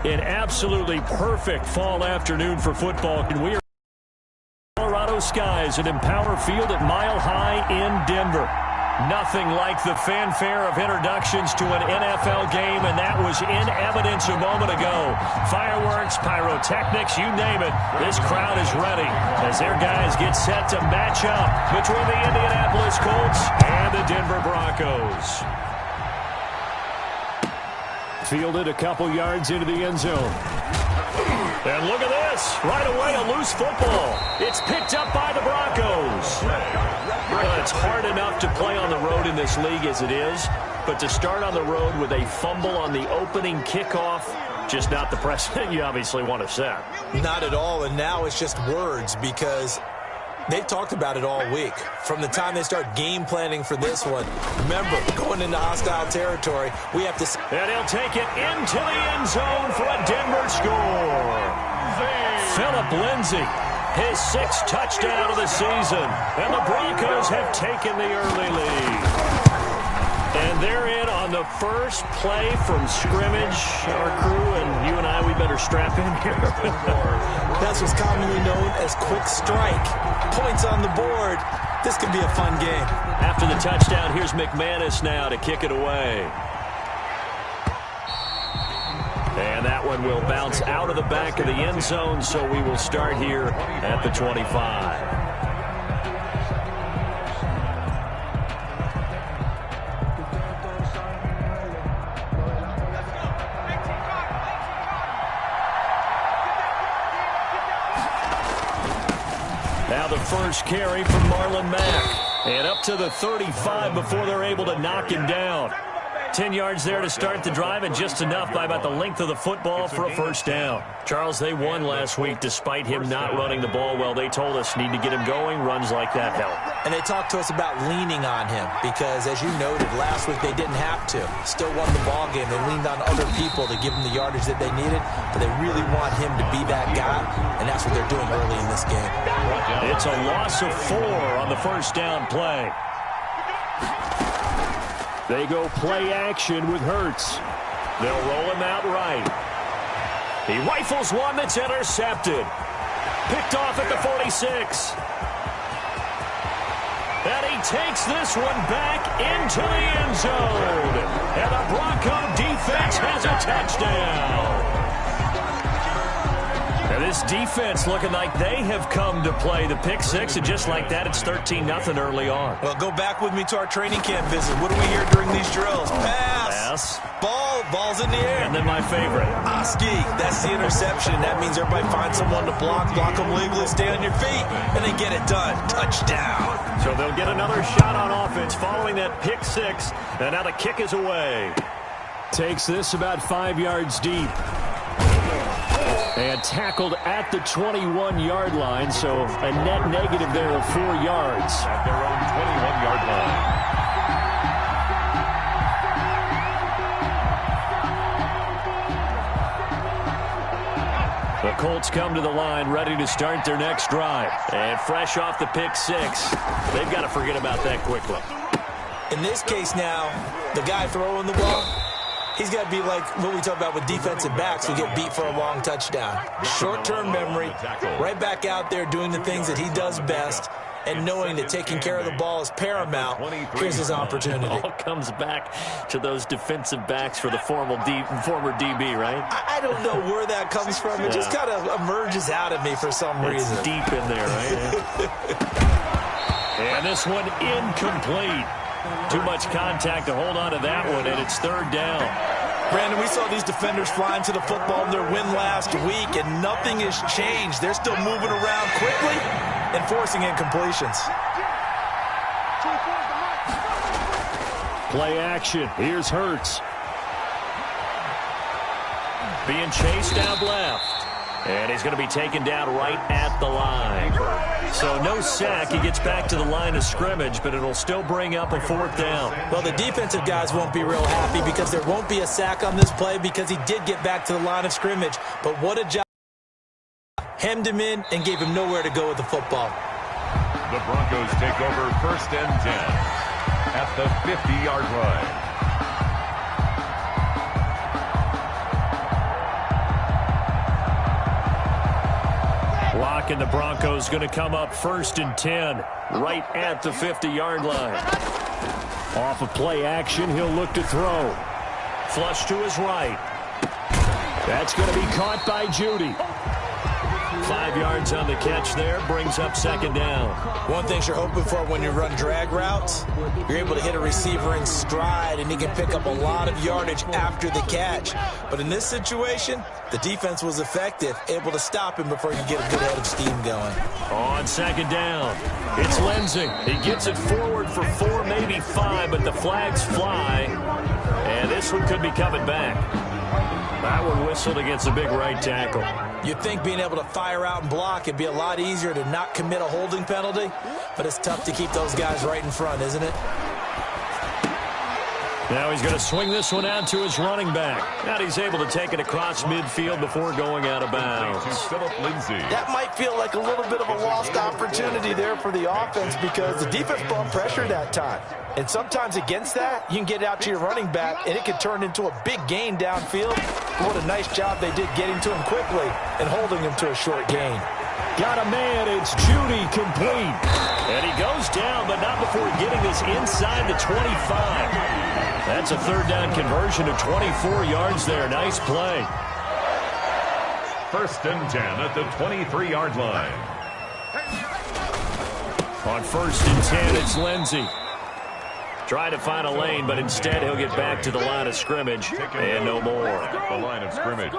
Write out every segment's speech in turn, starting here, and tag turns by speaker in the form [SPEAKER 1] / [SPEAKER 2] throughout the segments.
[SPEAKER 1] An absolutely perfect fall afternoon for football. And we are Colorado skies at Empower Field at Mile High in Denver. Nothing like the fanfare of introductions to an NFL game, and that was in evidence a moment ago. Fireworks, pyrotechnics, you name it. This crowd is ready as their guys get set to match up between the Indianapolis Colts and the Denver Broncos. Fielded a couple yards into the end zone. And look at this. Right away, a loose football. It's picked up by the Broncos. Well, it's hard enough to play on the road in this league as it is, but to start on the road with a fumble on the opening kickoff, just not the precedent you obviously want to set.
[SPEAKER 2] Not at all, and now it's just words because they've talked about it all week. From the time they start game planning for this one, remember, going into hostile territory, we have to...
[SPEAKER 1] And he'll take it into the end zone for a Denver score. Phillip Lindsay, his 6th touchdown of the season. And the Broncos have taken the early lead. And they're in on the first play from scrimmage. Our crew and you and I, we better strap in here.
[SPEAKER 2] That's what's commonly known as quick strike. Points on the board. This could be a fun game.
[SPEAKER 1] After the touchdown, here's McManus now to kick it away. And that one will bounce out of the back of the end zone, so we will start here at the 25. Now the first carry from Marlon Mack. And up to the 35 before they're able to knock him down. 10 yards there to start the drive, and just enough by about the length of the football for a first down. Charles, they won last week despite him not running the ball well. They told us need to get him going. Runs like that help.
[SPEAKER 2] And they talked to us about leaning on him because, as you noted, last week they didn't have to. Still won the ball game. They leaned on other people to give them the yardage that they needed, but they really want him to be that guy, and that's what they're doing early in this game.
[SPEAKER 1] It's a loss of 4 on the first down play. They go play action with Hurts. They'll roll him out right. He rifles one that's intercepted. Picked off at the 46. And he takes this one back into the end zone. And the Bronco defense has a touchdown. And this defense looking like they have come to play the pick six, and just like that, it's 13-0 early on.
[SPEAKER 2] Well, go back with me to our training camp visit. What do we hear during these drills? Pass. Ball's in the air.
[SPEAKER 1] And then my favorite.
[SPEAKER 2] Oski, that's the interception. That means everybody finds someone to block them legally, stay on your feet, and they get it done. Touchdown.
[SPEAKER 1] So they'll get another shot on offense following that pick six, and now the kick is away. Takes this about 5 yards deep. And tackled at the 21-yard line, so a net negative there of 4 yards.
[SPEAKER 3] At their own 21-yard line.
[SPEAKER 1] The Colts come to the line ready to start their next drive. And fresh off the pick six, they've got to forget about that quickly.
[SPEAKER 2] In this case now, the guy throwing the ball, he's got to be like what we talk about with defensive backs who get beat for a long touchdown. Short-term memory, right back out there doing the things that he does best, and knowing that taking care of the ball is paramount. Here's his opportunity.
[SPEAKER 1] It all comes back to those defensive backs for the former DB, right?
[SPEAKER 2] I don't know where that comes from. It just kind of emerges out of me for some reason.
[SPEAKER 1] It's deep in there, right? And this one incomplete. Too much contact to hold on to that one, and it's third down.
[SPEAKER 2] Brandon, we saw these defenders flying to the football in their win last week, and nothing has changed. They're still moving around quickly and forcing incompletions.
[SPEAKER 1] Play action. Here's Hurts. Being chased out left. And he's going to be taken down right at the line. So no sack. He gets back to the line of scrimmage, but it'll still bring up a fourth down.
[SPEAKER 2] Well, the defensive guys won't be real happy because there won't be a sack on this play because he did get back to the line of scrimmage. But what a job. Hemmed him in and gave him nowhere to go with the football.
[SPEAKER 3] The Broncos take over 1st and 10 at the 50-yard line.
[SPEAKER 1] clock, and the Broncos going to come up 1st and 10, right at the 50-yard line. Off of play action, he'll look to throw. Flush to his right. That's going to be caught by Judy. 5 yards on the catch there, brings up 2nd down.
[SPEAKER 2] One thing you're hoping for when you run drag routes, you're able to hit a receiver in stride, and he can pick up a lot of yardage after the catch. But in this situation, the defense was effective, able to stop him before you get a good head of steam going.
[SPEAKER 1] On 2nd down, it's Lindsay. He gets it forward for 4, maybe 5, but the flags fly, and this one could be coming back. That one whistled against a big right tackle.
[SPEAKER 2] You'd think being able to fire out and block it'd be a lot easier to not commit a holding penalty, but it's tough to keep those guys right in front, isn't it?
[SPEAKER 1] Now he's going to swing this one out to his running back. Now he's able to take it across midfield before going out of bounds.
[SPEAKER 2] That might feel like a little bit of a lost opportunity there for the offense because the defense brought pressure that time. And sometimes against that, you can get out to your running back, and it can turn into a big gain downfield. What a nice job they did getting to him quickly and holding him to a short gain.
[SPEAKER 1] Got a man, it's Judy, complete. And he goes down, but not before getting this inside the 25. That's a 3rd down conversion of 24 yards there. Nice play.
[SPEAKER 3] 1st and 10 at the 23-yard line.
[SPEAKER 1] On 1st and 10, it's Lindsay. Trying to find a lane, but instead he'll get back to the line of scrimmage, and no more.
[SPEAKER 3] The line of scrimmage.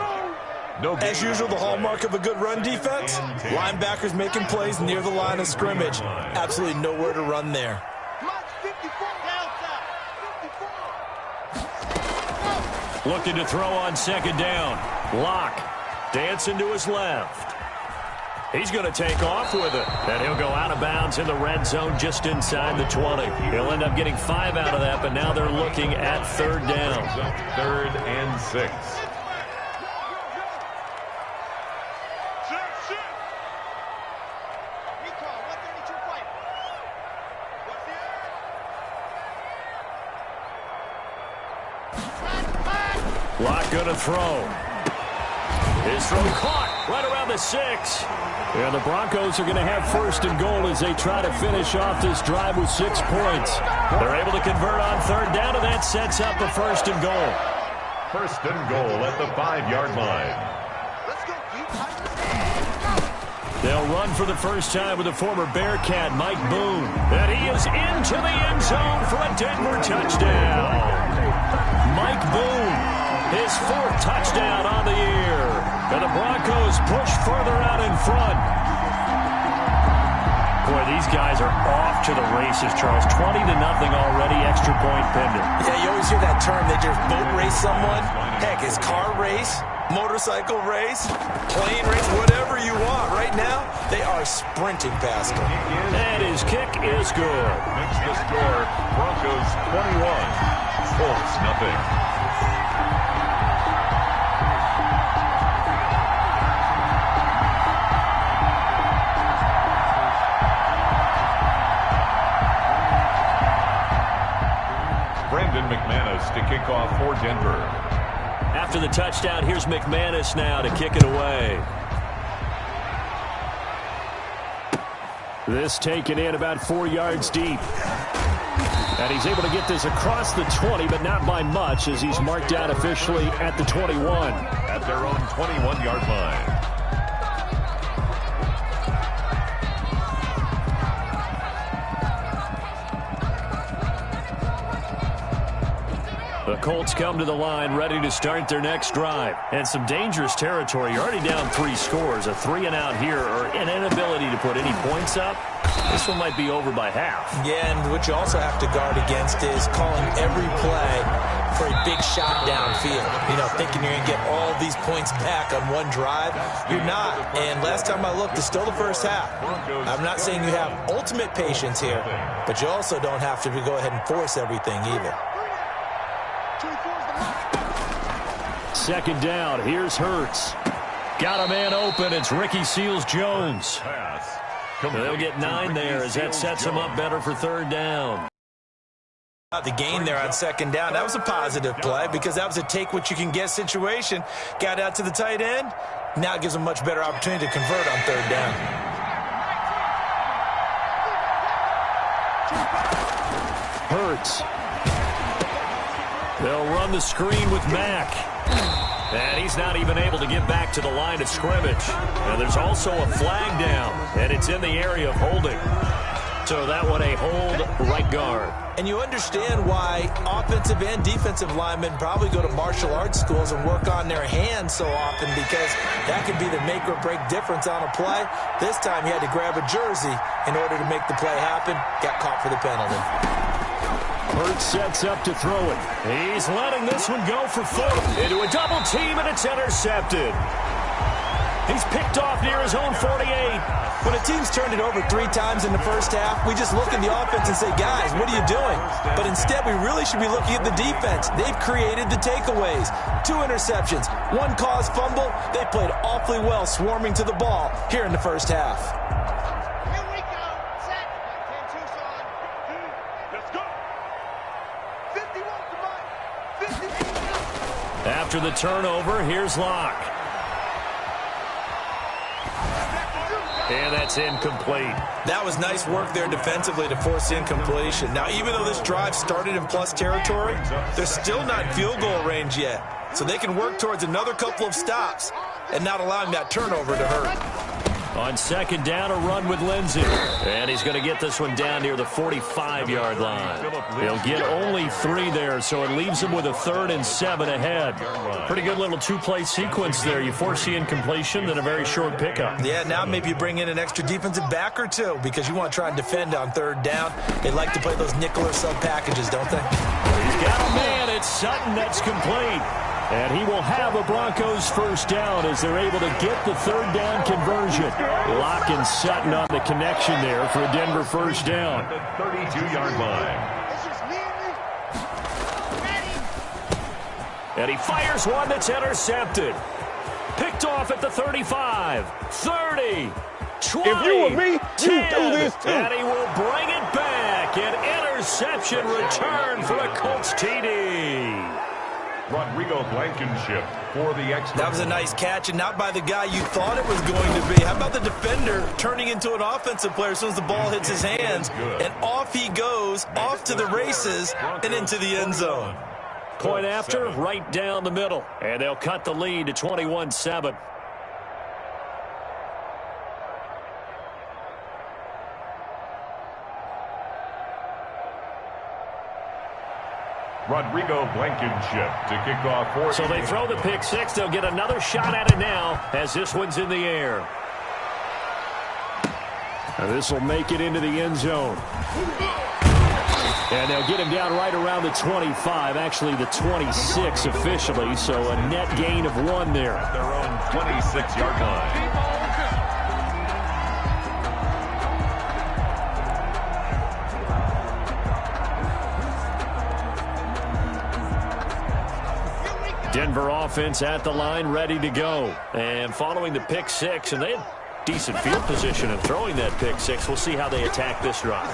[SPEAKER 2] As usual, the hallmark of a good run defense, linebackers making plays near the line of scrimmage. Absolutely nowhere to run there.
[SPEAKER 1] Looking to throw on 2nd down. Locke dancing to his left. He's going to take off with it. And he'll go out of bounds in the red zone just inside the 20. He'll end up getting 5 out of that, but now they're looking at 3rd down.
[SPEAKER 3] 3rd and 6.
[SPEAKER 1] Locke going to throw. His throw caught right around the 6. And the Broncos are going to have 1st and goal as they try to finish off this drive with 6 points. They're able to convert on 3rd down, and that sets up a 1st and goal.
[SPEAKER 3] 1st and goal at the 5-yard line.
[SPEAKER 1] They'll run for the first time with the former Bearcat, Mike Boone. And he is into the end zone for a Denver touchdown. Mike Boone, his 4th touchdown on the year. And the Broncos push further out in front. Boy, these guys are off to the races, Charles. 20-0 already, extra point pending.
[SPEAKER 2] Yeah, you always hear that term, they just boat race someone. Heck, it's car race, motorcycle race, plane race, whatever you want. Right now, they are sprinting past him.
[SPEAKER 1] And his kick is good.
[SPEAKER 3] Makes the score Broncos 21, Colts 0. McManus to kick off for Denver.
[SPEAKER 1] After the touchdown, here's McManus now to kick it away. This taken in about 4 yards deep. And he's able to get this across the 20, but not by much, as he's marked out officially at the 21.
[SPEAKER 3] At their own 21-yard line.
[SPEAKER 1] The Colts come to the line ready to start their next drive. And some dangerous territory. You're already down 3 scores. A 3-and-out here or an inability to put any points up. This one might be over by half.
[SPEAKER 2] Yeah, and what you also have to guard against is calling every play for a big shot downfield. You know, thinking you're going to get all these points back on one drive. You're not. And last time I looked, it's still the first half. I'm not saying you have ultimate patience here, but you also don't have to go ahead and force everything either.
[SPEAKER 1] 2nd down. Here's Hurts. Got a man open. It's Ricky Seals-Jones. They'll get 9 there as that sets him up better for 3rd down.
[SPEAKER 2] The gain there on 2nd down, that was a positive play because that was a take what you can get situation. Got out to the tight end, Now it gives them much better opportunity to convert on third down.
[SPEAKER 1] Hurts. They'll run the screen with Mack. And he's not even able to get back to the line of scrimmage. And there's also a flag down, and it's in the area of holding. So that one a hold right guard.
[SPEAKER 2] And you understand why offensive and defensive linemen probably go to martial arts schools and work on their hands so often, because that could be the make or break difference on a play. This time he had to grab a jersey in order to make the play happen. Got caught for the penalty.
[SPEAKER 1] Hurts sets up to throw it. He's letting this one go for 4. Into a double team, and it's intercepted. He's picked off near his own 48.
[SPEAKER 2] When a team's turned it over 3 times in the first half, we just look at the offense and say, guys, what are you doing? But instead, we really should be looking at the defense. They've created the takeaways. 2 interceptions, 1 caused fumble. They played awfully well swarming to the ball here in the first half.
[SPEAKER 4] Here we go. Set. 10 Tucson. Let's go. 51 to 58.
[SPEAKER 1] After the turnover, here's Locke. And that's incomplete.
[SPEAKER 2] That was nice work there defensively to force incompletion. Now, even though this drive started in plus territory, they're still not in field goal range yet. So they can work towards another couple of stops and not allowing that turnover to hurt.
[SPEAKER 1] On second down, a run with Lindsey. And he's going to get this one down near the 45-yard line. He'll get only 3 there, so it leaves him with a 3rd and 7 ahead. Pretty good little 2-play sequence there. You force the incompletion, then a very short pickup.
[SPEAKER 2] Yeah, now maybe you bring in an extra defensive back or 2 because you want to try and defend on third down. They like to play those nickel or sub packages, don't they?
[SPEAKER 1] He's got a man. It's Sutton that's complete. And he will have a Broncos first down as they're able to get the 3rd down conversion. Locke and Sutton on the connection there for a Denver first down.
[SPEAKER 3] At the 32-yard line.
[SPEAKER 4] It's just me and you. Ready.
[SPEAKER 1] And he fires one that's intercepted. Picked off at the 35, 30, 20,
[SPEAKER 5] If you were me, you
[SPEAKER 1] 10,
[SPEAKER 5] do this too.
[SPEAKER 1] and he will bring it back. An interception return for a Colts TD.
[SPEAKER 3] Rodrigo Blankenship for the extra.
[SPEAKER 2] That was a nice catch, and not by the guy you thought it was going to be. How about the defender turning into an offensive player as soon as the ball hits his hands? And off he goes, off to the races, and into the end zone.
[SPEAKER 1] Point after, right down the middle. And they'll cut the lead to 21-7.
[SPEAKER 3] Rodrigo Blankenship to kick off for.
[SPEAKER 1] So they throw the pick 6. They'll get another shot at it now as this one's in the air. And this will make it into the end zone. And they'll get him down right around the 25, actually the 26 officially, so a net gain of 1 there.
[SPEAKER 3] At their own 26-yard line.
[SPEAKER 1] Denver offense at the line, ready to go. And following the pick 6, and they had decent field position in throwing that pick 6. We'll see how they attack this drive.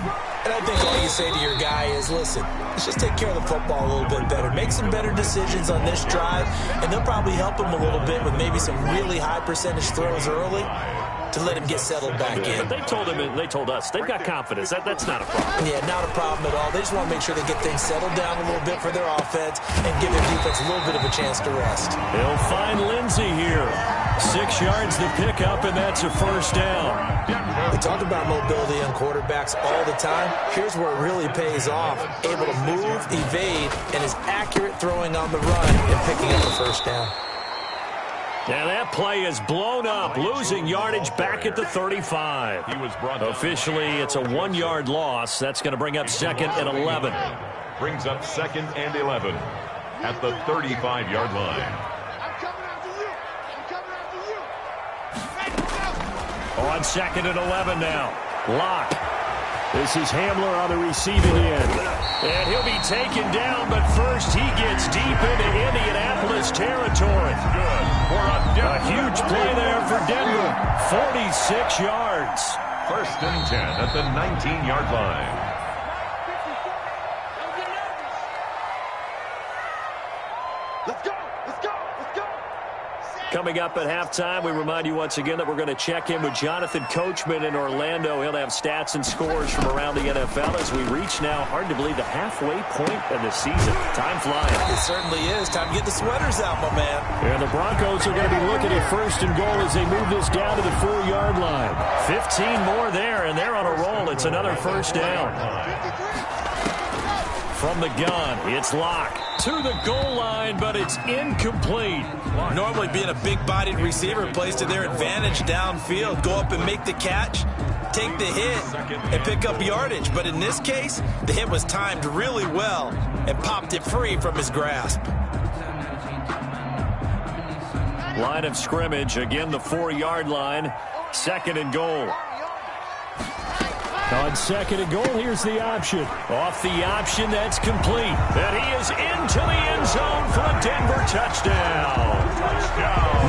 [SPEAKER 2] And I think all you say to your guy is, listen, let's just take care of the football a little bit better. Make some better decisions on this drive, and they'll probably help him a little bit with maybe some really high percentage throws early to let him get settled back in.
[SPEAKER 1] But they told us, they've got confidence. That's not a problem.
[SPEAKER 2] Yeah, not a problem at all. They just want to make sure they get things settled down a little bit for their offense and give their defense a little bit of a chance to rest.
[SPEAKER 1] They'll find Lindsey here. 6 yards to pick up, and that's a first down.
[SPEAKER 2] We talk about mobility on quarterbacks all the time. Here's where it really pays off. Able to move, evade, and is accurate throwing on the run and picking up the first down.
[SPEAKER 1] Yeah, that play is blown up, losing yardage back at the 35.
[SPEAKER 3] He was brought down.
[SPEAKER 1] Officially, it's a 1-yard loss. That's going to bring up 2nd and 11.
[SPEAKER 3] Brings up 2nd and 11 at the 35-yard line.
[SPEAKER 4] I'm coming after you. I'm coming after you. Ready, go.
[SPEAKER 1] On 2nd and 11 now. Locke. This is Hamler on the receiving end. And he'll be taken down, but first he gets deep into Indianapolis territory.
[SPEAKER 3] Good.
[SPEAKER 1] A huge play there for Denver. 46 yards.
[SPEAKER 3] 1st and 10 at the 19-yard line.
[SPEAKER 4] Let's go. Let's go. Let's go.
[SPEAKER 1] Coming up at halftime, we remind you once again that we're going to check in with Jonathan Coachman in Orlando. He'll have stats and scores from around the NFL as we reach now, hard to believe, the halfway point of the season. Time flying.
[SPEAKER 2] It certainly is. Time to get the sweaters out, my man.
[SPEAKER 1] And the Broncos are going to be looking at first and goal as they move this down to the 4-yard line. 15 more there, and they're on a roll. It's another first down. From the gun, it's Locke to the goal line, but it's incomplete.
[SPEAKER 2] Normally being a big-bodied receiver plays to their advantage downfield. Go up and make the catch, take the hit, and pick up yardage. But in this case, the hit was timed really well and popped it free from his grasp.
[SPEAKER 1] Line of scrimmage, again the 4-yard line, second and goal. On second and goal, here's the option. Off the option, that's complete. And he is into the end zone for a Denver touchdown.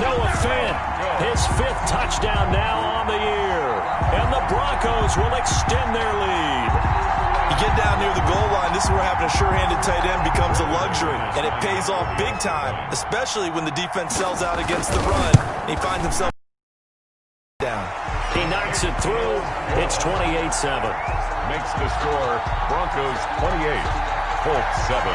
[SPEAKER 1] Noah Fant, his 5th touchdown now on the year. And the Broncos will extend their lead.
[SPEAKER 2] You get down near the goal line, this is where having a sure-handed tight end becomes a luxury. And it pays off big time, especially when the defense sells out against the run. And he finds himself down.
[SPEAKER 1] He knocks it through. It's 28-7.
[SPEAKER 3] Makes the score Broncos 28, Colts 7.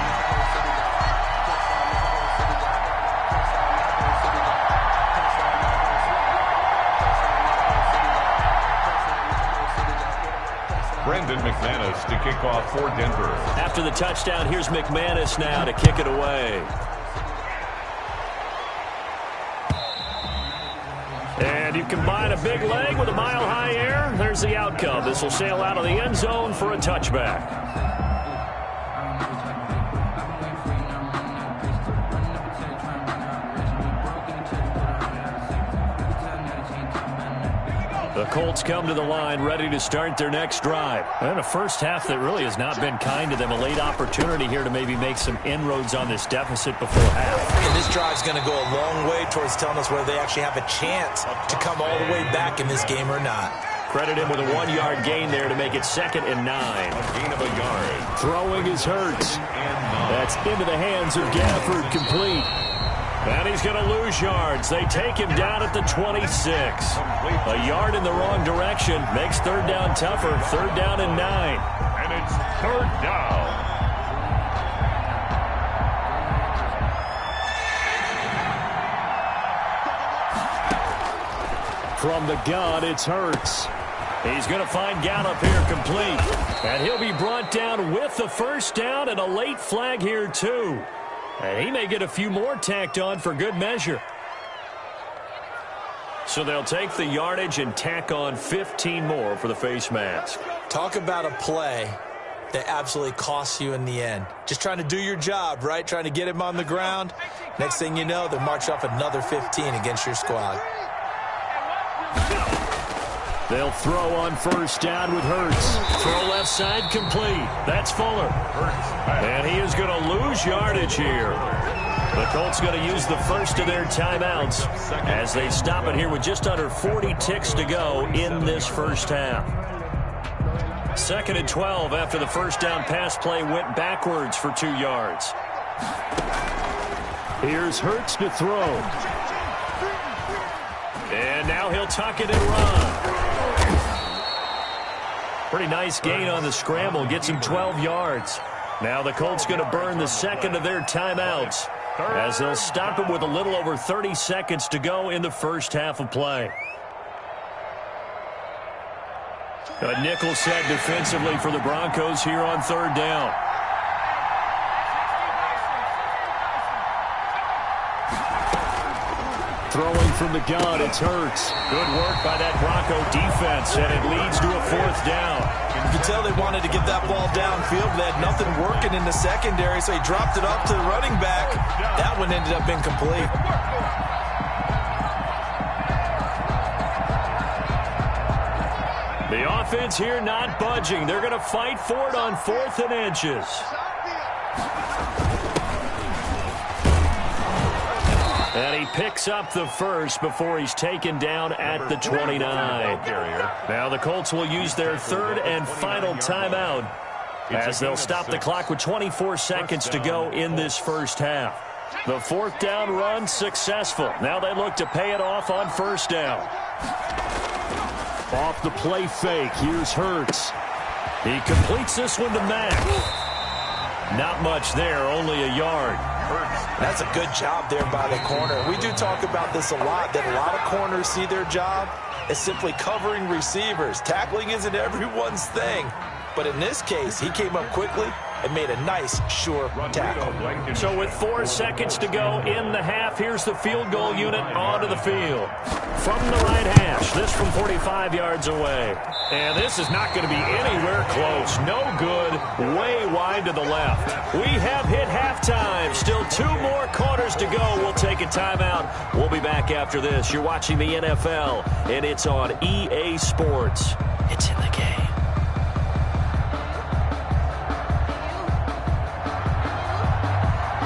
[SPEAKER 3] Brandon McManus to kick off for Denver.
[SPEAKER 1] After the touchdown, here's McManus now to kick it away. And you combine a big leg with a mile-high air, there's the outcome. This will sail out of the end zone for a touchback. The Colts come to the line ready to start their next drive. And a first half that really has not been kind to them. A late opportunity here to maybe make some inroads on this deficit before half.
[SPEAKER 2] And this drive's going to go a long way towards telling us whether they actually have a chance to come all the way back in this game or not.
[SPEAKER 1] Credit him with a 1-yard gain there to make it 2nd and 9.
[SPEAKER 3] A gain of a yard.
[SPEAKER 1] Throwing is Hurts. That's into the hands of Gafford, complete. And he's going to lose yards. They take him down at the 26. A yard in the wrong direction makes 3rd down tougher. 3rd down and 9.
[SPEAKER 3] And it's 3rd down.
[SPEAKER 1] From the gun, it's Hurts. He's going to find Gallup here, complete. And he'll be brought down with the first down and a late flag here, too. And he may get a few more tacked on for good measure. So they'll take the yardage and tack on 15 more for the face mask.
[SPEAKER 2] Talk about a play that absolutely costs you in the end. Just trying to do your job, right? Trying to get him on the ground. Next thing you know, they'll march off another 15 against your squad.
[SPEAKER 1] They'll throw on first down with Hurts. Throw left side, complete. That's Fuller. And he is going to lose yardage here. The Colts going to use the first of their timeouts as they stop it here with just under 40 ticks to go in this first half. 2nd and 12 after the first down pass play went backwards for 2 yards. Here's Hurts to throw. And now he'll tuck it and run. Pretty nice gain on the scramble. Gets him 12 yards. Now the Colts going to burn the second of their timeouts as they'll stop him with a little over 30 seconds to go in the first half of play. A nickel set defensively for the Broncos here on 3rd down. Throwing from the gun, it's Hurts. Good work by that Bronco defense, and it leads to a 4th down.
[SPEAKER 2] You can tell they wanted to get that ball downfield, but they had nothing working in the secondary, so he dropped it off to the running back. That one ended up incomplete.
[SPEAKER 1] The offense here not budging. They're going to fight for it on 4th and inches. And he picks up the first before he's taken down at the 29. Now the Colts will use their 3rd and final timeout as they'll stop the clock with 24 seconds to go in this first half. The fourth down run successful. Now they look to pay it off on first down. Off the play fake. Here's Hurts. He completes this one to Mack. Not much there, only a yard.
[SPEAKER 2] That's a good job there by the corner. We do talk about this a lot, that a lot of corners see their job as simply covering receivers. Tackling isn't everyone's thing. But in this case, he came up quickly and made a nice, sure tackle.
[SPEAKER 1] So with 4 seconds to go in the half, here's the field goal unit onto the field. From the right hash, this from 45 yards away. And this is not going to be anywhere close. No good, way wide to the left. We have hit halftime. Still 2 more quarters to go. We'll take a timeout. We'll be back after this. You're watching the NFL, and it's on EA Sports. It's in the game.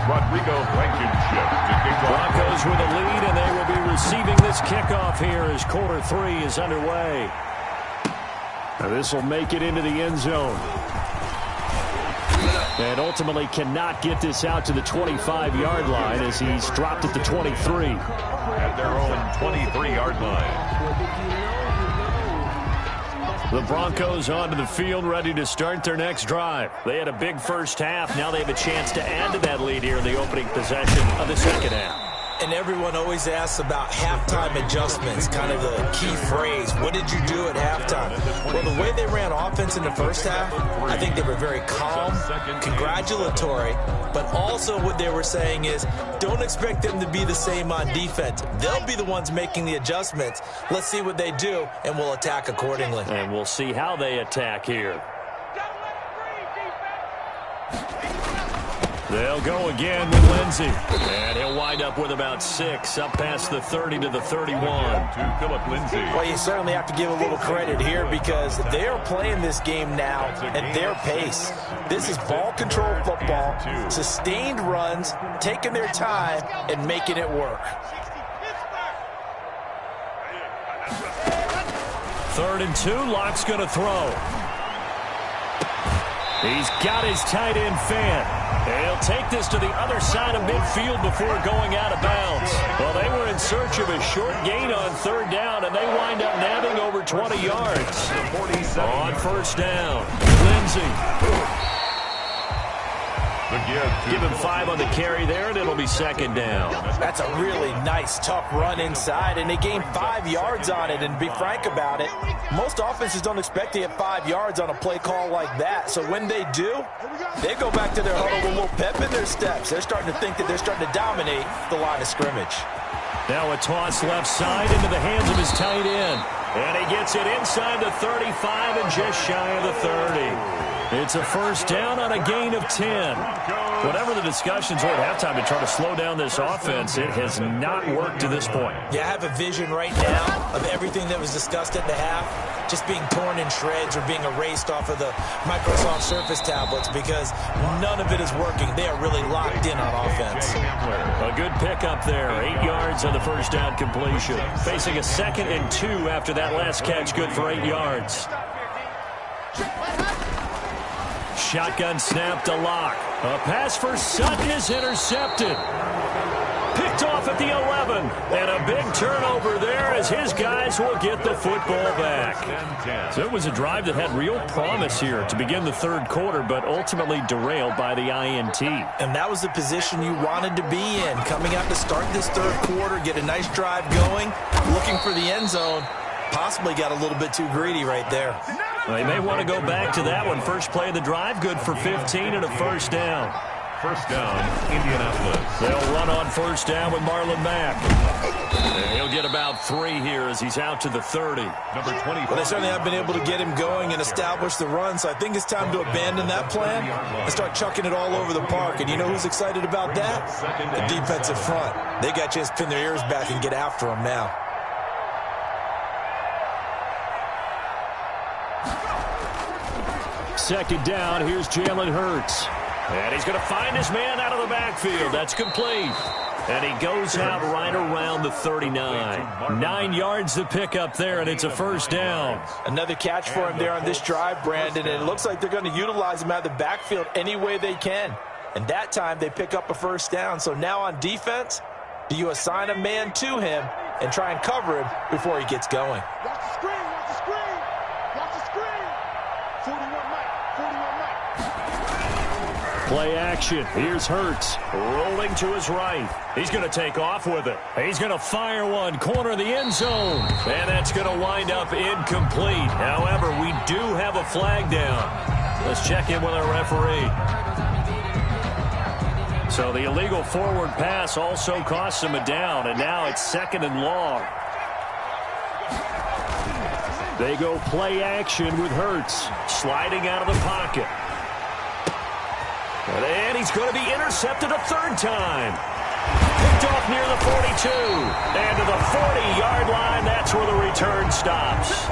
[SPEAKER 3] Rodrigo Blankenship to kick off.
[SPEAKER 1] Broncos with a lead, and they will be receiving this kickoff here as quarter 3 is underway. Now this will make it into the end zone. And ultimately cannot get this out to the 25-yard line as he's dropped at the 23.
[SPEAKER 3] At their own 23-yard line.
[SPEAKER 1] The Broncos onto the field, ready to start their next drive. They had a big first half. Now they have a chance to add to that lead here in the opening possession of the second half.
[SPEAKER 2] And everyone always asks about halftime adjustments, kind of the key phrase. What did you do at halftime? Well, the way they ran offense in the first half, I think they were very calm, congratulatory, but also what they were saying is don't expect them to be the same on defense. They'll be the ones making the adjustments. Let's see what they do, and we'll attack accordingly.
[SPEAKER 1] And we'll see how they attack here. They'll go again with Lindsey. And he'll wind up with about 6, up past the 30 to the 31.
[SPEAKER 3] To Philip Lindsay.
[SPEAKER 2] Well, you certainly have to give a little credit here because they are playing this game now at their pace. This is ball control football, sustained runs, taking their time, and making it work.
[SPEAKER 1] 3rd and 2, Locke's going to throw. He's got his tight end fan. And he'll take this to the other side of midfield before going out of bounds. Well, they were in search of a short gain on 3rd down, and they wind up nabbing over 20 yards. On first down, Lindsey. Give him 5 on the carry there, and it'll be 2nd down.
[SPEAKER 2] That's a really nice, tough run inside, and they gained 5 yards on it. And to be frank about it, most offenses don't expect to get 5 yards on a play call like that. So when they do, they go back to their huddle with a little pep in their steps. They're starting to think that they're starting to dominate the line of scrimmage.
[SPEAKER 1] Now a toss left side into the hands of his tight end. And he gets it inside the 35 and just shy of the 30. It's a first down on a gain of 10. Whatever the discussions were at halftime to try to slow down this offense, it has not worked to this point.
[SPEAKER 2] Yeah, I have a vision right now of everything that was discussed at the half just being torn in shreds or being erased off of the Microsoft Surface tablets because none of it is working. They are really locked in on offense.
[SPEAKER 1] A good pickup there. 8 yards on the first down completion. Facing a 2nd and 2 after that last catch, good for 8 yards. Shotgun snap to Locke. A pass for Sutton is intercepted. Picked off at the 11. And a big turnover there as his guys will get the football back. So it was a drive that had real promise here to begin the 3rd quarter, but ultimately derailed by the INT.
[SPEAKER 2] And that was the position you wanted to be in. Coming out to start this 3rd quarter, get a nice drive going, looking for the end zone. Possibly got a little bit too greedy right there.
[SPEAKER 1] Well, they may want to go back to that one. First play of the drive, good for 15 and a first down.
[SPEAKER 3] First down, Indianapolis.
[SPEAKER 1] They'll run on first down with Marlon Mack. And he'll get about 3 here as he's out to the 30.
[SPEAKER 3] Number 20.
[SPEAKER 2] Well, they certainly have been able to get him going and establish the run, so I think it's time to abandon that plan and start chucking it all over the park. And you know who's excited about that? The defensive front. They got to just pin their ears back and get after him now.
[SPEAKER 1] Second down, here's Jalen Hurts. And he's going to find his man out of the backfield. That's complete. And he goes out right around the 39. 9 yards to pick up there, and it's a first down.
[SPEAKER 2] Another catch for him there on this drive, Brandon, and it looks like they're going to utilize him out of the backfield any way they can. And that time they pick up a first down. So now on defense, do you assign a man to him and try and cover him before he gets going?
[SPEAKER 4] Watch the screen, watch the screen. Watch the screen. 41 Mike, 41 Mike.
[SPEAKER 1] Play action. Here's Hurts rolling to his right. He's going to take off with it. He's going to fire one, corner of the end zone. And that's going to wind up incomplete. However, we do have a flag down. Let's check in with our referee. So the illegal forward pass also costs him a down, and now it's 2nd and long. They go play action with Hurts, sliding out of the pocket. And he's going to be intercepted a 3rd time. Picked off near the 42. And to the 40-yard line, that's where the return stops.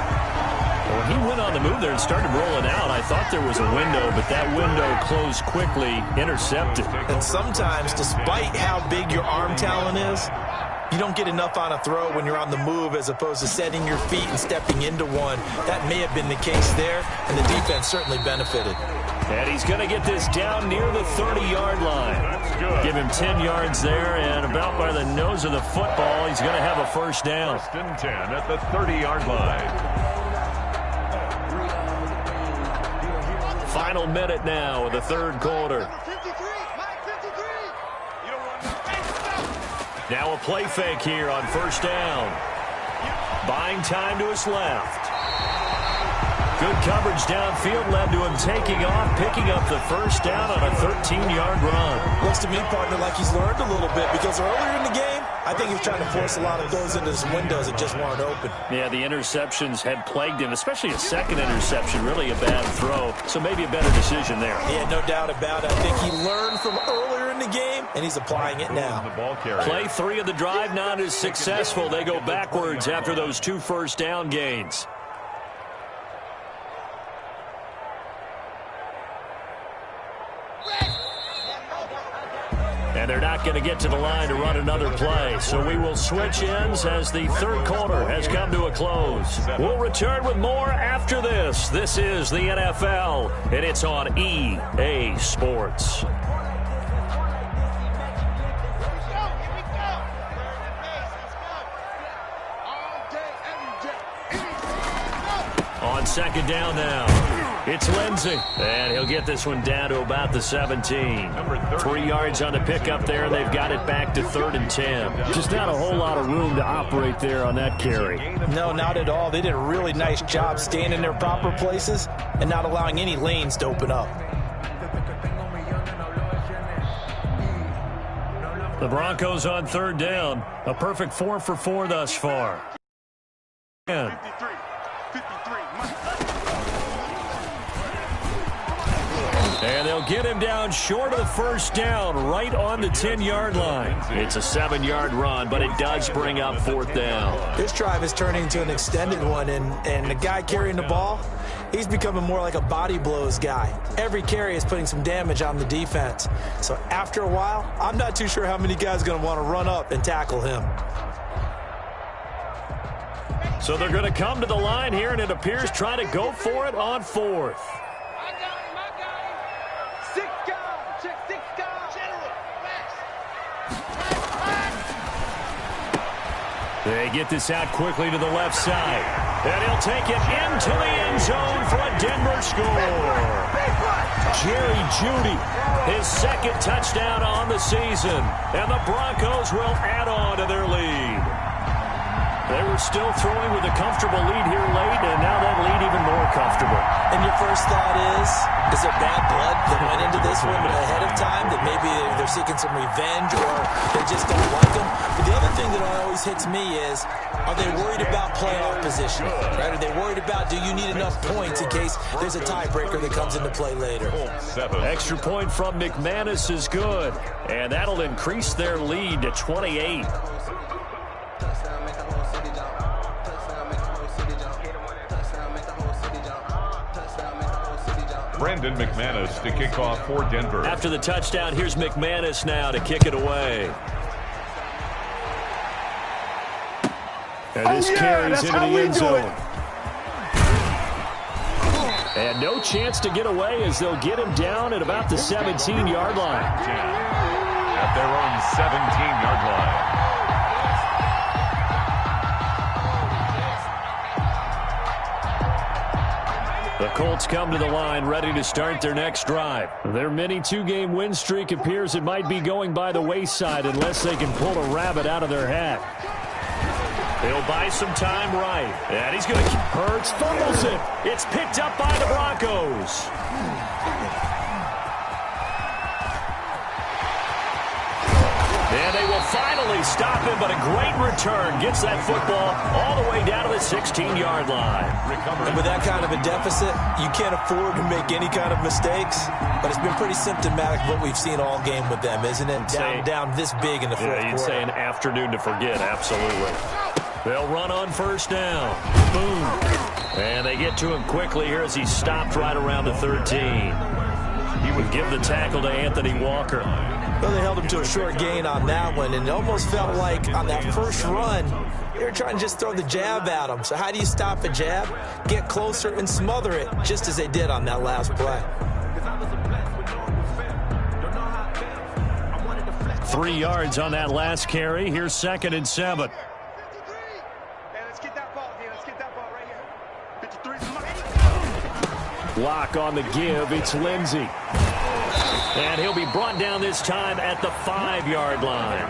[SPEAKER 1] Well, he went on the move there and started rolling out. I thought there was a window, but that window closed quickly, intercepted.
[SPEAKER 2] And sometimes, despite how big your arm talent is, you don't get enough on a throw when you're on the move as opposed to setting your feet and stepping into one. That may have been the case there, and the defense certainly benefited.
[SPEAKER 1] And he's going to get this down near the 30-yard line. Give him 10 yards there, and about by the nose of the football, he's going to have a first down.
[SPEAKER 3] 1st and 10 at the 30-yard line.
[SPEAKER 1] Final minute now of the 3rd quarter.
[SPEAKER 4] 53, Mike 53. You don't want no.
[SPEAKER 1] Now a play fake here on 1st down. Buying time to his left. Good coverage downfield led to him taking off, picking up the first down on a 13-yard run.
[SPEAKER 2] Looks to me, partner, like he's learned a little bit because earlier in the game, I think he was trying to force a lot of throws into his windows that just weren't open.
[SPEAKER 1] Yeah, the interceptions had plagued him, especially a 2nd interception, really a bad throw. So maybe a better decision there.
[SPEAKER 2] Yeah, no doubt about it. I think he learned from earlier in the game, and he's applying it now.
[SPEAKER 3] The ball carrier.
[SPEAKER 1] Play 3 of the drive not as successful. They go backwards after those 2 first down gains. And they're not going to get to the line to run another play. So we will switch ends as the 3rd quarter has come to a close. We'll return with more after this. This is the NFL, and it's on EA Sports. On 2nd down now. It's Lindsey, and he'll get this one down to about the 17. 3 yards on the pickup there, and they've got it back to 3rd and 10. Just not a whole lot of room to operate there on that carry.
[SPEAKER 2] No, not at all. They did a really nice job staying in their proper places and not allowing any lanes to open up.
[SPEAKER 1] The Broncos on 3rd down. A perfect 4 for 4 thus far.
[SPEAKER 4] 53, Mike.
[SPEAKER 1] And they'll get him down short of the first down, right on the 10-yard line. It's a 7-yard run, but it does bring up 4th down.
[SPEAKER 2] This drive is turning into an extended one, and the guy carrying the ball, he's becoming more like a body blows guy. Every carry is putting some damage on the defense. So after a while, I'm not too sure how many guys are going to want to run up and tackle him.
[SPEAKER 1] So they're going to come to the line here, and it appears trying to go for it on 4th. They get this out quickly to the left side. And he'll take it into the end zone for a Denver score. Jerry Jeudy, his 2nd touchdown on the season. And the Broncos will add on to their lead. They were still throwing with a comfortable lead here late, and now that lead even more comfortable.
[SPEAKER 2] And your first thought is there bad blood that went into this one ahead of time, that maybe they're seeking some revenge or they just don't like them? But the other thing that always hits me is, are they worried about playoff position? Right? Are they worried about, do you need enough points in case there's a tiebreaker that comes into play later?
[SPEAKER 1] Extra point from McManus is good, and that'll increase their lead to 28.
[SPEAKER 3] Brandon McManus to kick off for Denver.
[SPEAKER 1] After the touchdown, here's McManus now to kick it away. And this carries into the end zone. And no chance to get away as they'll get him down at about the 17-yard line.
[SPEAKER 3] At their own 17-yard line.
[SPEAKER 1] The Colts come to the line ready to start their next drive. Their mini two-game win streak appears it might be going by the wayside unless they can pull a rabbit out of their hat. He'll buy some time right. And he's going to... Hurts fumbles it. It's picked up by the Broncos. And they will finally stop him, but a great return gets that football all the way down to the 16-yard line.
[SPEAKER 2] And with that kind of a deficit, you can't afford to make any kind of mistakes, but it's been pretty symptomatic of what we've seen all game with them, isn't it? Down this big in the fourth quarter.
[SPEAKER 1] You'd say an afternoon to forget, absolutely. They'll run on first down. Boom. And they get to him quickly here as he stopped right around the 13. He would give the tackle to Anthony Walker.
[SPEAKER 2] Well, they held him to a short gain on that one, and it almost felt like on that first run, they were trying to just throw the jab at him. So how do you stop a jab? Get closer and smother it, just as they did on that last play.
[SPEAKER 1] 3 yards on that last carry. Here's 2nd and 7. Block on the give. It's Lindsey. And he'll be brought down this time at the 5-yard line.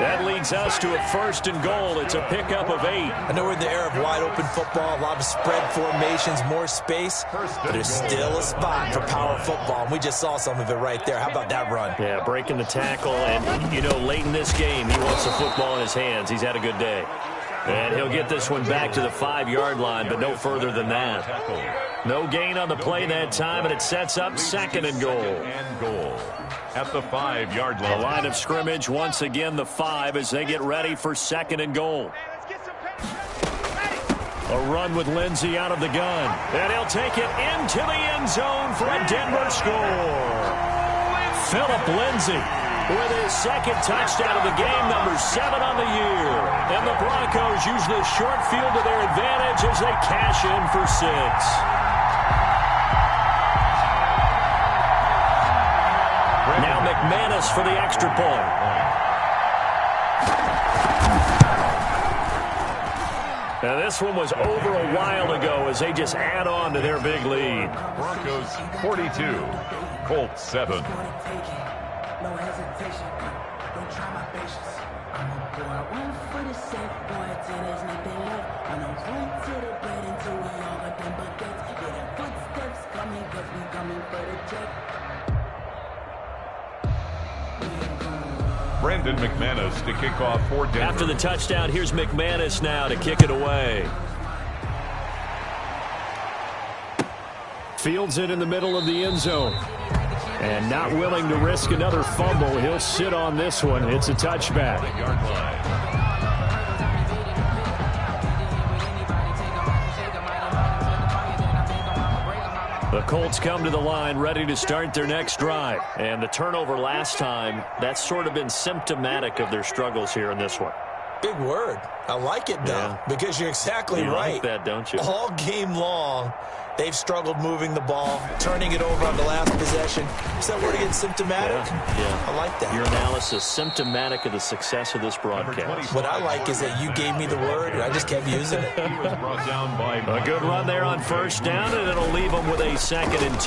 [SPEAKER 1] That leads us to a 1st and goal. It's a pickup of 8.
[SPEAKER 2] I know we're in the era of wide-open football, a lot of spread formations, more space, but there's still a spot for power football, and we just saw some of it right there. How about that run?
[SPEAKER 1] Yeah, breaking the tackle, and, you know, late in this game, he wants the football in his hands. He's had a good day. And he'll get this one back to the 5-yard line, but no further than that. No gain on the play that time, and it sets up 2nd and goal.
[SPEAKER 3] At the 5-yard line.
[SPEAKER 1] The line of scrimmage, once again, the 5 as they get ready for 2nd and goal. A run with Lindsey out of the gun. And he'll take it into the end zone for a Denver score. Philip Lindsey with his 2nd touchdown of the game, number 7 on the year. And the Broncos use the short field to their advantage as they cash in for 6. Now McManus for the extra point. Now this one was over a while ago as they just add on to their big lead.
[SPEAKER 3] Broncos 42, Colts 7.
[SPEAKER 5] No hesitation, don't try my patience. I'm a boy, one for the safe boy, till there's nothing left. I'm a run to the bread until we all got them buckets. Yeah, the footsteps coming, cause we coming for the check.
[SPEAKER 3] Brandon McManus to kick off for Denver.
[SPEAKER 1] After the touchdown, here's McManus now to kick it away. Fields it in the middle of the end zone. And not willing to risk another fumble, he'll sit on this one. It's a touchback. The Colts come to the line ready to start their next drive. And the turnover last time, that's sort of been symptomatic of their struggles here in this one.
[SPEAKER 2] Big word. I like it, though, because you're exactly right.
[SPEAKER 1] You like that, don't you?
[SPEAKER 2] All game long, they've struggled moving the ball, turning it over on the last possession. Is that word again, symptomatic?
[SPEAKER 1] Yeah.
[SPEAKER 2] I like that.
[SPEAKER 1] Your analysis, symptomatic of the success of this broadcast.
[SPEAKER 2] What I like is that you gave me the word, and I just kept using it.
[SPEAKER 1] A good run there on first down, and it'll leave them with a 2nd and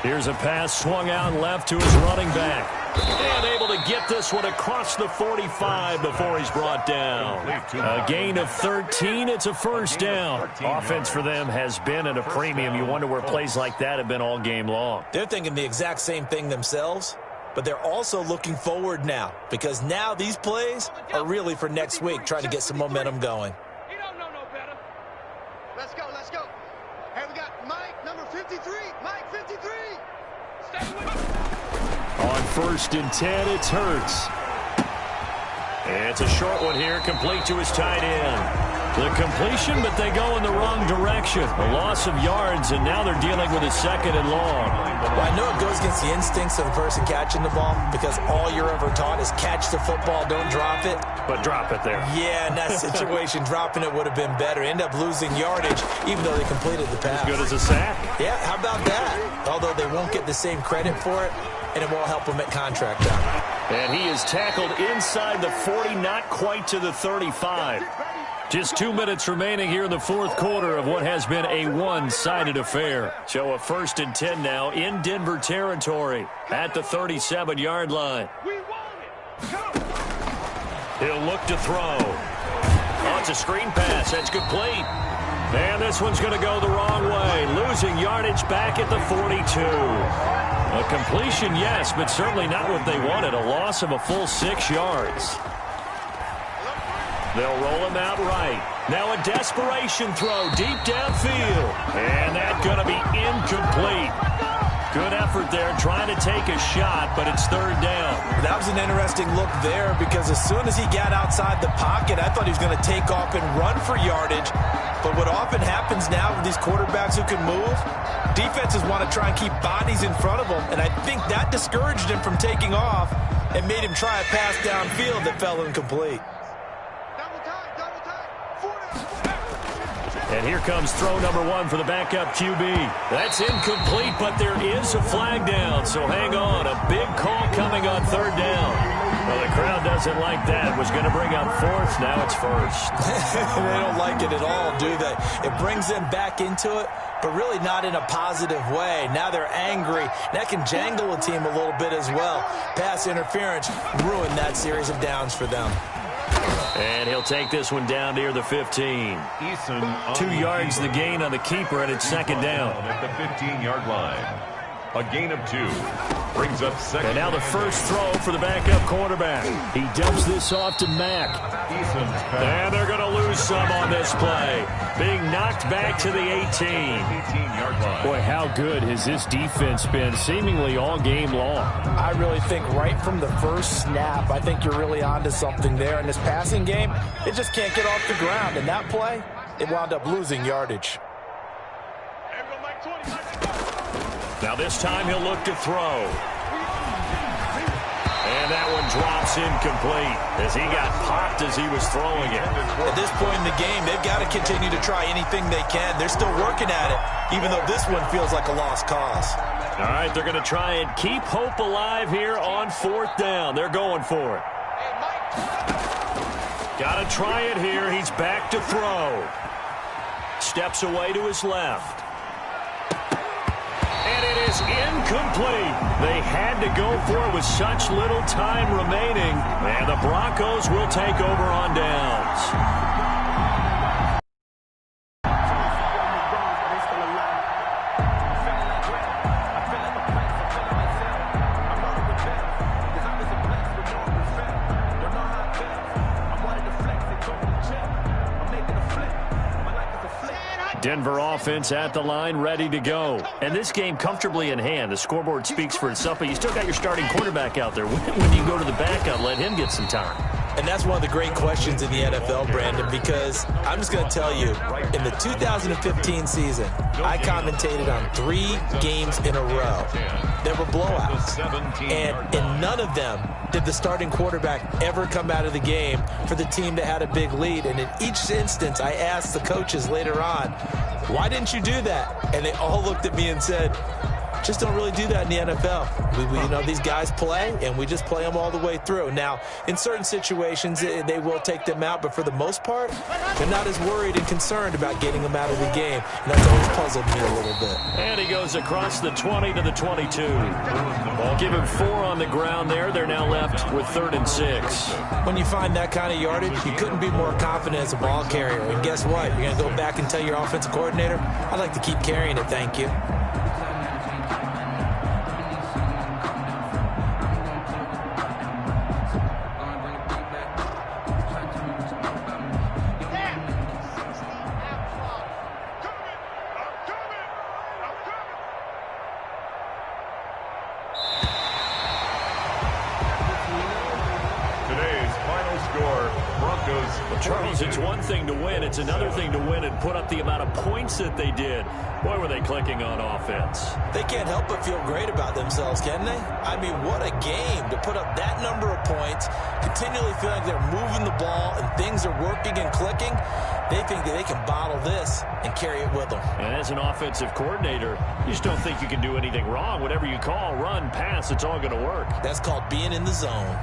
[SPEAKER 1] 2. Here's a pass swung out left to his running back. And able to get this one across the 45 before he's brought down. A gain of 13. It's a 1st down. Offense for them has been at a premium. You wonder where plays like that have been all game long.
[SPEAKER 2] They're thinking the exact same thing themselves, but they're also looking forward now because now these plays are really for next week, trying to get some momentum going.
[SPEAKER 4] You don't know no better. Let's go, let's go. Hey, we got Mike, number 53. Mike, 53. Stay with us.
[SPEAKER 1] On 1st and 10, it's Hurts. And it's a short one here, complete to his tight end. The completion, but they go in the wrong direction. A loss of yards, and now they're dealing with a 2nd and long.
[SPEAKER 2] Well, I know it goes against the instincts of the person catching the ball because all you're ever taught is catch the football, don't drop it.
[SPEAKER 1] But drop it there.
[SPEAKER 2] Yeah, in that situation, dropping it would have been better. End up losing yardage, even though they completed the pass.
[SPEAKER 1] As good as a sack.
[SPEAKER 2] Yeah, how about that? Although they won't get the same credit for it, and it won't help them at contract time.
[SPEAKER 1] And he is tackled inside the 40, not quite to the 35. Just 2 minutes remaining here in the 4th quarter of what has been a one-sided affair. So a 1st and 10 now in Denver territory at the 37-yard line. He'll look to throw. Oh, it's a screen pass. That's complete. And this one's going to go the wrong way. Losing yardage back at the 42. A completion, yes, but certainly not what they wanted. A loss of a full 6 yards. They'll roll him out right. Now a desperation throw deep downfield. And that's going to be incomplete. Good effort there trying to take a shot, but it's 3rd down.
[SPEAKER 2] That was an interesting look there because as soon as he got outside the pocket, I thought he was going to take off and run for yardage. But what often happens now with these quarterbacks who can move, defenses want to try and keep bodies in front of them. And I think that discouraged him from taking off and made him try a pass downfield that fell incomplete.
[SPEAKER 1] And here comes throw number 1 for the backup QB. That's incomplete, but there is a flag down, so hang on. A big call coming on 3rd down. Well, the crowd doesn't like that. It was going to bring up 4th. Now it's 1st.
[SPEAKER 2] They don't like it at all, do they? It brings them back into it, but really not in a positive way. Now they're angry. That can jangle a team a little bit as well. Pass interference ruined that series of downs for them.
[SPEAKER 1] And he'll take this one down near the 15. 2 yards the gain on the keeper, and it's 2nd down.
[SPEAKER 3] At the 15-yard line. A gain of 2. Brings up 2nd.
[SPEAKER 1] And now the first throw for the backup quarterback. He dumps this off to Mack. And they're going to lose some on this play. Being knocked back to the 18-yard line. Boy, how good has this defense been seemingly all game long?
[SPEAKER 2] I really think right from the first snap, I think you're really onto something there. In this passing game, it just can't get off the ground. And that play, it wound up losing yardage.
[SPEAKER 1] Now this time he'll look to throw. And that one drops incomplete as he got popped as he was throwing it.
[SPEAKER 2] At this point in the game, they've got to continue to try anything they can. They're still working at it, even though this one feels like a lost cause.
[SPEAKER 1] All right, they're going to try and keep hope alive here on 4th down. They're going for it. Got to try it here. He's back to throw. Steps away to his left. And it is incomplete. They had to go for it with such little time remaining. And the Broncos will take over on downs. Denver offense at the line, ready to go. And this game comfortably in hand. The scoreboard speaks for itself, but you still got your starting quarterback out there. When you go to the backup, let him get some time.
[SPEAKER 2] And that's one of the great questions in the NFL, Brandon, because I'm just going to tell you, in the 2015 season, I commentated on 3 games in a row. There were blowouts. And in none of them did the starting quarterback ever come out of the game for the team that had a big lead. And in each instance, I asked the coaches later on, why didn't you do that? And they all looked at me and said, just don't really do that in the NFL. You know, these guys play, and we just play them all the way through. Now, in certain situations, they will take them out, but for the most part, they're not as worried and concerned about getting them out of the game. And that's always puzzled me a little bit.
[SPEAKER 1] And he goes across the 20 to the 22. Give him 4 on the ground there. They're now left with 3rd and 6.
[SPEAKER 2] When you find that kind of yardage, you couldn't be more confident as a ball carrier. And guess what? You're going to go back and tell your offensive coordinator, I'd like to keep carrying it, thank you.
[SPEAKER 3] Today's final score, Broncos
[SPEAKER 1] Well, Charles, it's one thing to win. It's another thing to win and put up the amount of points that they did. Boy, were they clicking on offense.
[SPEAKER 2] They can't help but feel great about themselves, can they? I mean, what a game to put up that number of points, continually feel like they're moving the ball and things are working and clicking. They think that they can bottle this and carry it with them.
[SPEAKER 1] And as an offensive coordinator, you just don't think you can do anything wrong. Whatever you call, run, pass, it's all going to work.
[SPEAKER 2] That's called being in the zone.